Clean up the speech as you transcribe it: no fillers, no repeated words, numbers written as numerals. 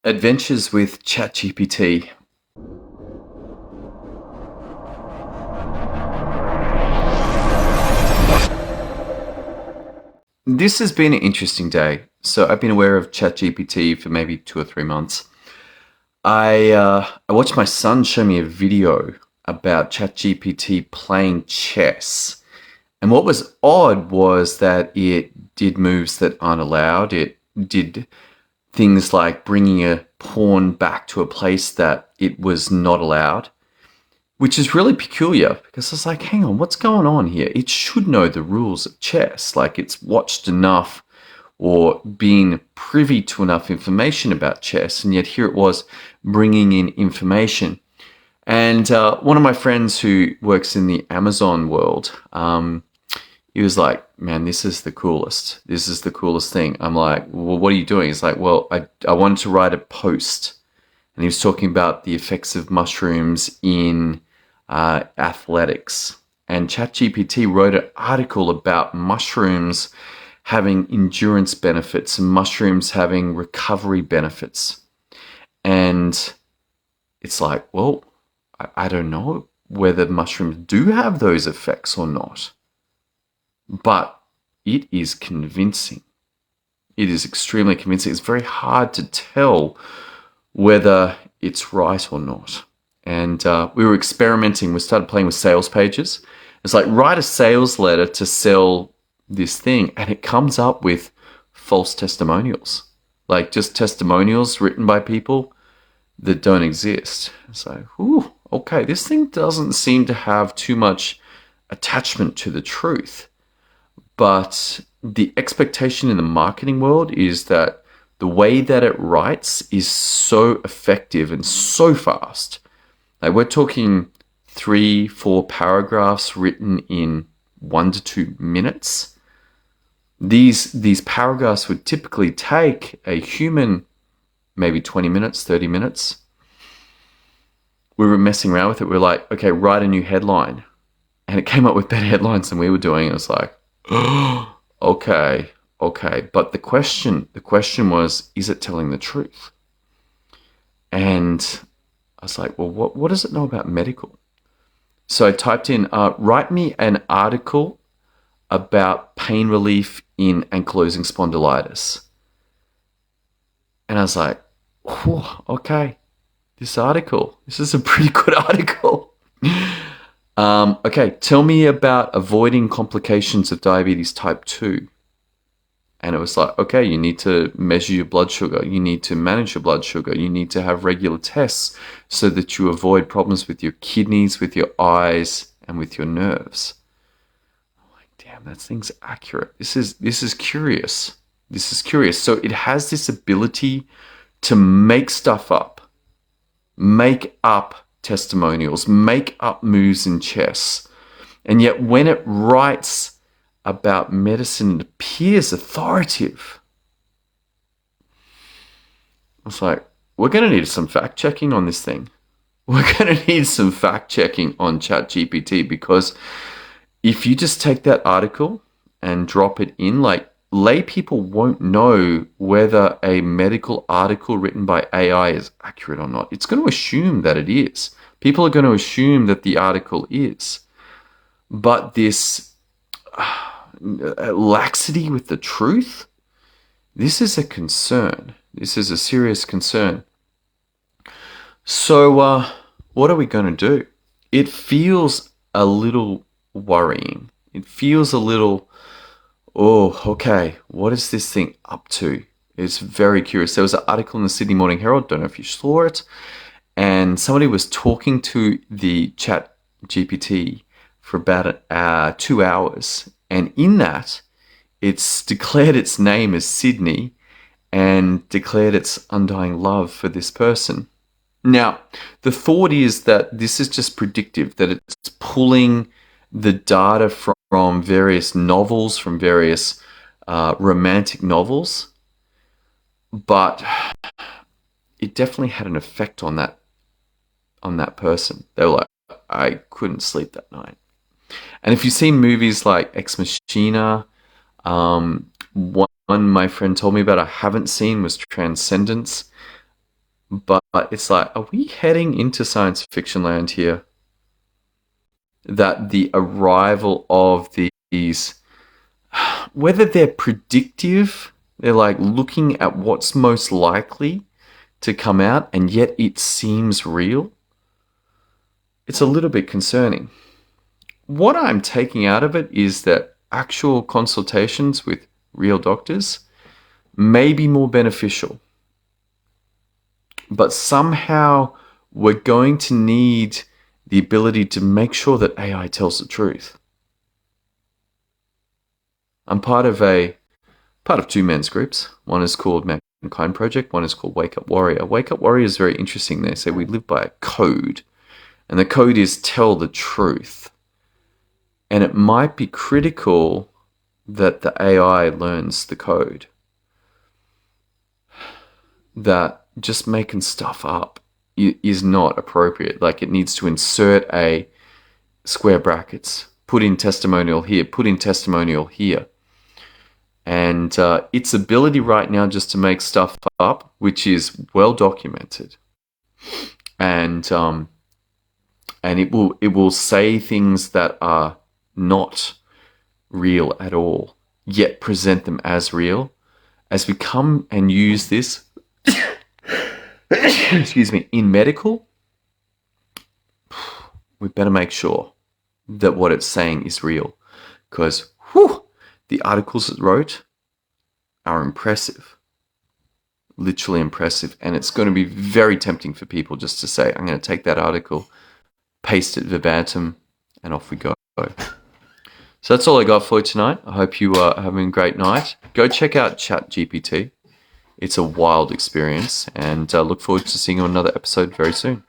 Adventures with ChatGPT. This has been an interesting day. So I've been aware of ChatGPT for maybe 2 or 3 months. I watched my son show me a video about ChatGPT playing chess. And what was odd was that it did moves that aren't allowed. It did things like bringing a pawn back to a place that it was not allowed, which is really peculiar because I was like, hang on, what's going on here? It should know the rules of chess. Like, it's watched enough or been privy to enough information about chess, and yet here it was bringing in information. And one of my friends who works in the Amazon world, he was like, man, this is the coolest. This is the coolest thing. I'm like, well, what are you doing? He's like, well, I wanted to write a post. And he was talking about the effects of mushrooms in athletics. And ChatGPT wrote an article about mushrooms having endurance benefits and mushrooms having recovery benefits. And it's like, well, I don't know whether mushrooms do have those effects or not. But it is convincing. It is extremely convincing. It's very hard to tell whether it's right or not. And we were experimenting. We started playing with sales pages. It's like, write a sales letter to sell this thing. And it comes up with false testimonials. Like, just testimonials written by people that don't exist. It's like, ooh, okay, this thing doesn't seem to have too much attachment to the truth. But the expectation in the marketing world is that the way that it writes is so effective and so fast. Like, we're talking 3-4 paragraphs written in 1 to 2 minutes. These paragraphs would typically take a human maybe 20 minutes, 30 minutes. We were messing around with it. We were like, okay, write a new headline. And it came up with better headlines than we were doing. It was like, okay. But the question was, is it telling the truth? And I was like, well, what does it know about medical? So I typed in, write me an article about pain relief in ankylosing spondylitis. And I was like, okay, this is a pretty good article. Okay, tell me about avoiding complications of diabetes type 2. And it was like, okay, you need to measure your blood sugar. You need to manage your blood sugar. You need to have regular tests so that you avoid problems with your kidneys, with your eyes, and with your nerves. I'm like, damn, that thing's accurate. This is curious. This is curious. So it has this ability to make stuff up, make up testimonials, make up moves in chess. And yet when it writes about medicine, it appears authoritative. I was like, we're going to need some fact checking on this thing. We're going to need some fact checking on ChatGPT, because if you just take that article and drop it in, like, lay people won't know whether a medical article written by AI is accurate or not. It's going to assume that it is. People are going to assume that the article is. But this laxity with the truth, this is a concern. This is a serious concern. So what are we going to do? It feels a little worrying. It feels a little, oh, okay, what is this thing up to? It's very curious. There was an article in the Sydney Morning Herald, don't know if you saw it, and somebody was talking to the ChatGPT for about 2 hours. And in that, it's declared its name as Sydney and declared its undying love for this person. Now, the thought is that this is just predictive, that it's pulling the data from various novels, from various romantic novels, but it definitely had an effect on that person. They were like, I couldn't sleep that night. And if you've seen movies like Ex Machina, one my friend told me about I haven't seen was Transcendence. But it's like, are we heading into science fiction land here? That the arrival of these, whether they're predictive, they're like looking at what's most likely to come out, and yet it seems real. It's a little bit concerning. What I'm taking out of it is that actual consultations with real doctors may be more beneficial. But somehow we're going to need the ability to make sure that AI tells the truth. I'm part of two men's groups. One is called Mankind Project. One is called Wake Up Warrior. Wake Up Warrior is very interesting. They say we live by a code, and the code is tell the truth. And it might be critical that the AI learns the code. That just making stuff up is not appropriate. Like, it needs to insert a square brackets, put in testimonial here, put in testimonial here. And its ability right now just to make stuff up, which is well documented, and it will say things that are not real at all, yet present them as real. As we come and use this, excuse me, in medical, we better make sure that what it's saying is real, because the articles it wrote are impressive, literally impressive, and it's going to be very tempting for people just to say, I'm going to take that article, paste it verbatim, and off we go. So that's all I got for you tonight. I hope you are having a great night. Go check out ChatGPT. It's a wild experience, and look forward to seeing you on another episode very soon.